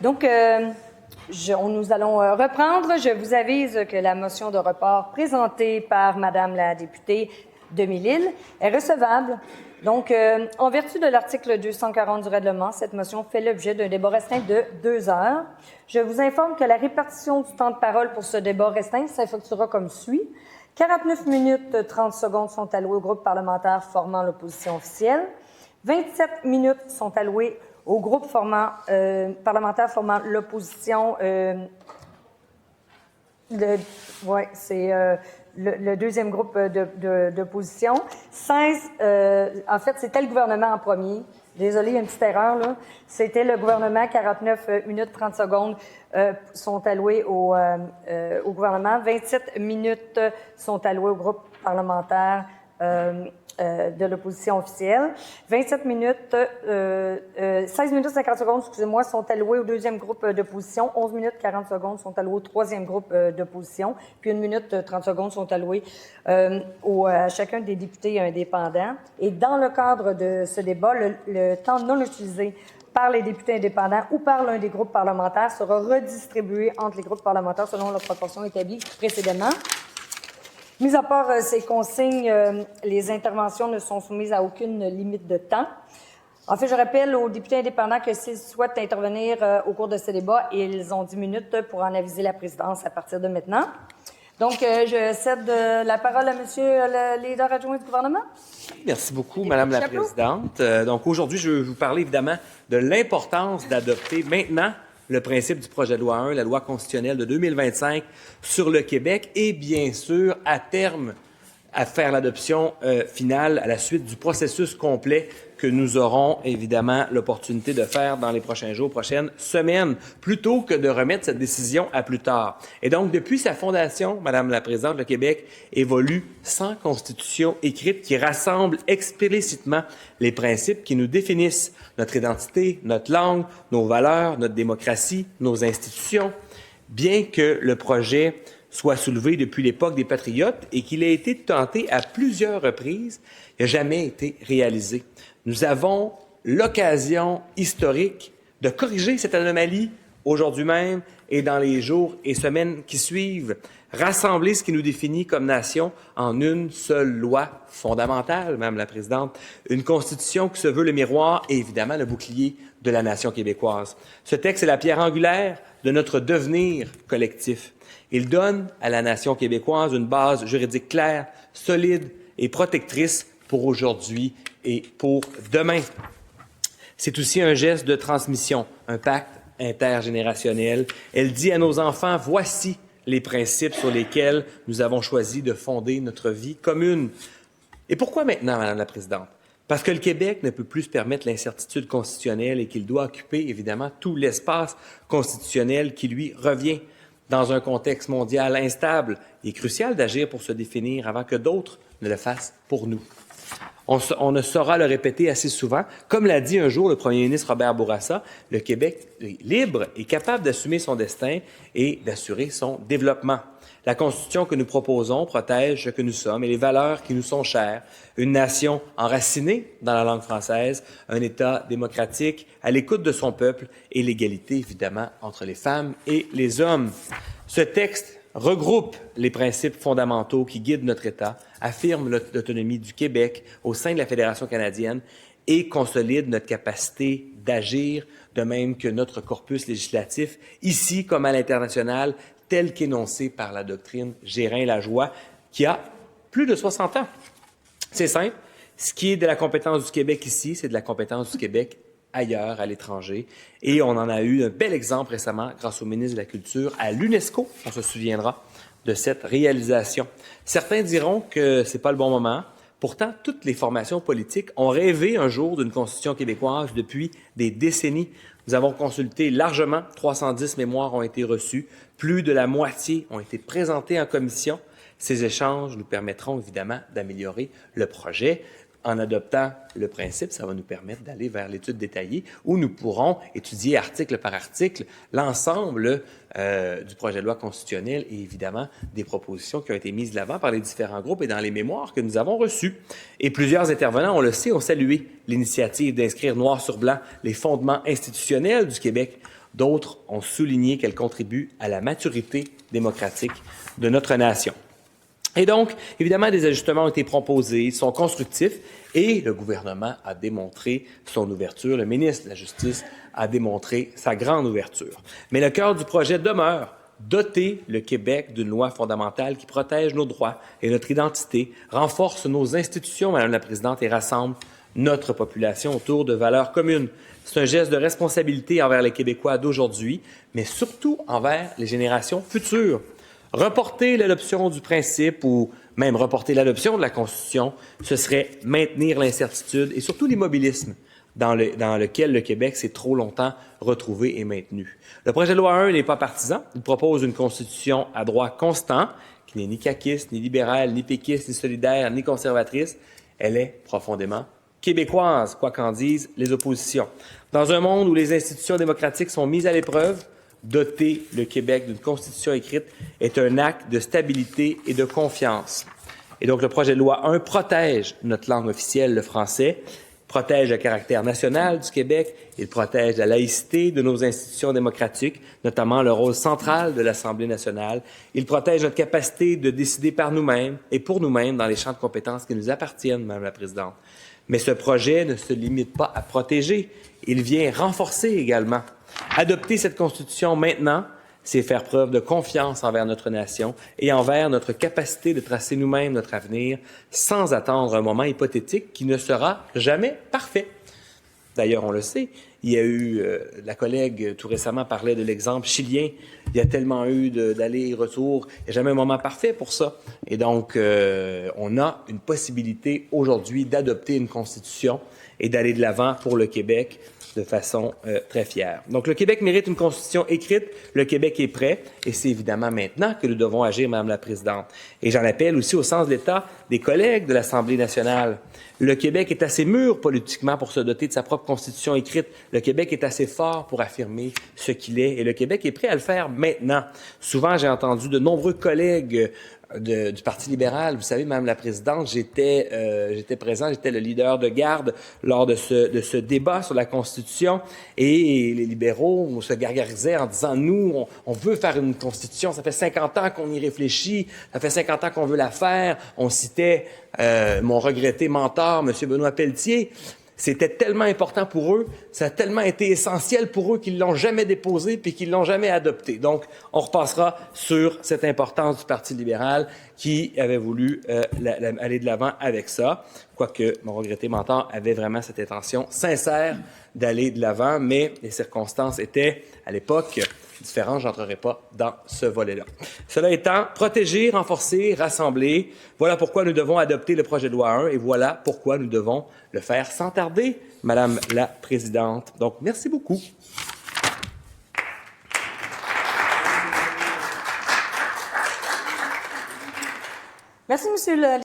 Donc, nous allons reprendre. Je vous avise que la motion de report présentée par Madame la députée Demie-Lille est recevable. Donc, en vertu de l'article 240 du règlement, cette motion fait l'objet d'un débat restreint de 2 heures. Je vous informe que la répartition du temps de parole pour ce débat restreint s'effectuera comme suit. 49 minutes 30 secondes sont allouées au groupe parlementaire formant l'opposition officielle. 27 minutes sont allouées au groupe parlementaire formant l'opposition. Le deuxième groupe d'opposition. 16, en fait, c'était le gouvernement en premier. Désolée, il y a une petite erreur, là. C'était le gouvernement, 49 minutes 30 secondes sont allouées au gouvernement. 27 minutes sont allouées au groupe parlementaire de l'opposition officielle. 27 minutes, 16 minutes 50 secondes, excusez-moi, sont allouées au deuxième groupe d'opposition. 11 minutes 40 secondes sont allouées au troisième groupe d'opposition. Puis 1 minute 30 secondes sont allouées à chacun des députés indépendants. Et dans le cadre de ce débat, le temps non utilisé par les députés indépendants ou par l'un des groupes parlementaires sera redistribué entre les groupes parlementaires selon la proportion établie précédemment. Mis à part ces consignes, les interventions ne sont soumises à aucune limite de temps. En fait, je rappelle aux députés indépendants que s'ils souhaitent intervenir au cours de ce débat, ils ont 10 minutes pour en aviser la présidence à partir de maintenant. Donc, je cède la parole à Monsieur le leader adjoint du gouvernement. Merci beaucoup, Madame la Présidente. Donc, aujourd'hui, je vais vous parler évidemment de l'importance d'adopter maintenant le principe du projet de loi 1, la loi constitutionnelle de 2025 sur le Québec et, bien sûr, à terme, à faire l'adoption finale à la suite du processus complet que nous aurons évidemment l'opportunité de faire dans les prochains jours, prochaines semaines, plutôt que de remettre cette décision à plus tard. Et donc, depuis sa fondation, Madame la Présidente, le Québec évolue sans constitution écrite qui rassemble explicitement les principes qui nous définissent, notre identité, notre langue, nos valeurs, notre démocratie, nos institutions. Bien que le projet soit soulevé depuis l'époque des Patriotes et qu'il ait été tenté à plusieurs reprises, il n'a jamais été réalisé. Nous avons l'occasion historique de corriger cette anomalie aujourd'hui même et dans les jours et semaines qui suivent, rassembler ce qui nous définit comme nation en une seule loi fondamentale, Madame la Présidente, une constitution qui se veut le miroir et évidemment le bouclier de la nation québécoise. Ce texte est la pierre angulaire de notre devenir collectif. Il donne à la nation québécoise une base juridique claire, solide et protectrice pour aujourd'hui et pour demain. C'est aussi un geste de transmission, un pacte intergénérationnel. Elle dit à nos enfants, voici les principes sur lesquels nous avons choisi de fonder notre vie commune. Et pourquoi maintenant, Madame la Présidente? Parce que le Québec ne peut plus se permettre l'incertitude constitutionnelle et qu'il doit occuper, évidemment, tout l'espace constitutionnel qui lui revient. Dans un contexte mondial instable, il est crucial d'agir pour se définir avant que d'autres ne le fassent pour nous. On ne saura le répéter assez souvent. Comme l'a dit un jour le premier ministre Robert Bourassa, le Québec est libre et capable d'assumer son destin et d'assurer son développement. La Constitution que nous proposons protège ce que nous sommes et les valeurs qui nous sont chères. Une nation enracinée dans la langue française, un État démocratique à l'écoute de son peuple et l'égalité, évidemment, entre les femmes et les hommes. Ce texte regroupe les principes fondamentaux qui guident notre État, affirme l'autonomie du Québec au sein de la Fédération canadienne et consolide notre capacité d'agir, de même que notre corpus législatif, ici comme à l'international, tel qu'énoncé par la doctrine Gérin-Lajoie, qui a plus de 60 ans. C'est simple. Ce qui est de la compétence du Québec ici, c'est de la compétence du Québec ailleurs, à l'étranger. Et on en a eu un bel exemple récemment grâce au ministre de la Culture à l'UNESCO. On se souviendra de cette réalisation. Certains diront que c'est pas le bon moment. Pourtant, toutes les formations politiques ont rêvé un jour d'une constitution québécoise depuis des décennies. Nous avons consulté largement, 310 mémoires ont été reçues, plus de la moitié ont été présentées en commission. Ces échanges nous permettront évidemment d'améliorer le projet. En adoptant le principe, ça va nous permettre d'aller vers l'étude détaillée où nous pourrons étudier article par article l'ensemble du projet de loi constitutionnel et évidemment des propositions qui ont été mises de l'avant par les différents groupes et dans les mémoires que nous avons reçues. Et plusieurs intervenants, on le sait, ont salué l'initiative d'inscrire noir sur blanc les fondements institutionnels du Québec D'autres ont souligné qu'elle contribue à la maturité démocratique de notre nation. Et donc, évidemment, des ajustements ont été proposés, ils sont constructifs, et le gouvernement a démontré son ouverture. Le ministre de la Justice a démontré sa grande ouverture. Mais le cœur du projet demeure doter le Québec d'une loi fondamentale qui protège nos droits et notre identité, renforce nos institutions, Madame la Présidente, et rassemble notre population autour de valeurs communes. C'est un geste de responsabilité envers les Québécois d'aujourd'hui, mais surtout envers les générations futures. Reporter l'adoption du principe ou même reporter l'adoption de la Constitution, ce serait maintenir l'incertitude et surtout l'immobilisme dans lequel le Québec s'est trop longtemps retrouvé et maintenu. Le projet de loi 1 n'est pas partisan. Il propose une Constitution à droit constant, qui n'est ni caquiste, ni libérale, ni péquiste, ni solidaire, ni conservatrice. Elle est profondément québécoise, quoi qu'en disent les oppositions. Dans un monde où les institutions démocratiques sont mises à l'épreuve, doter le Québec d'une Constitution écrite est un acte de stabilité et de confiance. Et donc, le projet de loi 1 protège notre langue officielle, le français, protège le caractère national du Québec, il protège la laïcité de nos institutions démocratiques, notamment le rôle central de l'Assemblée nationale. Il protège notre capacité de décider par nous-mêmes et pour nous-mêmes dans les champs de compétences qui nous appartiennent, Madame la Présidente. Mais ce projet ne se limite pas à protéger, il vient renforcer également. Adopter cette Constitution maintenant, c'est faire preuve de confiance envers notre nation et envers notre capacité de tracer nous-mêmes notre avenir sans attendre un moment hypothétique qui ne sera jamais parfait. D'ailleurs, on le sait, il y a eu, la collègue tout récemment parlait de l'exemple chilien, il y a tellement eu d'allers-retours, il n'y a jamais un moment parfait pour ça. Et donc, on a une possibilité aujourd'hui d'adopter une Constitution et d'aller de l'avant pour le Québec de façon très fière. Donc, le Québec mérite une Constitution écrite, le Québec est prêt, et c'est évidemment maintenant que nous devons agir, Madame la Présidente. Et j'en appelle aussi au sens de l'État des collègues de l'Assemblée nationale. Le Québec est assez mûr politiquement pour se doter de sa propre Constitution écrite. Le Québec est assez fort pour affirmer ce qu'il est, et le Québec est prêt à le faire maintenant. Souvent, j'ai entendu de nombreux collègues du Parti libéral. Vous savez, Madame la Présidente, j'étais présent, j'étais le leader de garde lors de ce débat sur la Constitution, et les libéraux se gargarisaient en disant, nous, on veut faire une Constitution, ça fait 50 ans qu'on y réfléchit, ça fait 50 ans qu'on veut la faire. On citait mon regretté mentor, M. Benoît Pelletier. C'était tellement important pour eux, ça a tellement été essentiel pour eux qu'ils l'ont jamais déposé puis qu'ils l'ont jamais adopté. Donc, on repassera sur cette importance du Parti libéral qui avait voulu aller de l'avant avec ça, quoique mon regretté mentor avait vraiment cette intention sincère d'aller de l'avant, mais les circonstances étaient, à l'époque, différentes. Je n'entrerai pas dans ce volet-là. Cela étant, protéger, renforcer, rassembler, voilà pourquoi nous devons adopter le projet de loi 1 et voilà pourquoi nous devons le faire sans tarder, Madame la Présidente. Donc, merci beaucoup. Merci, Monsieur le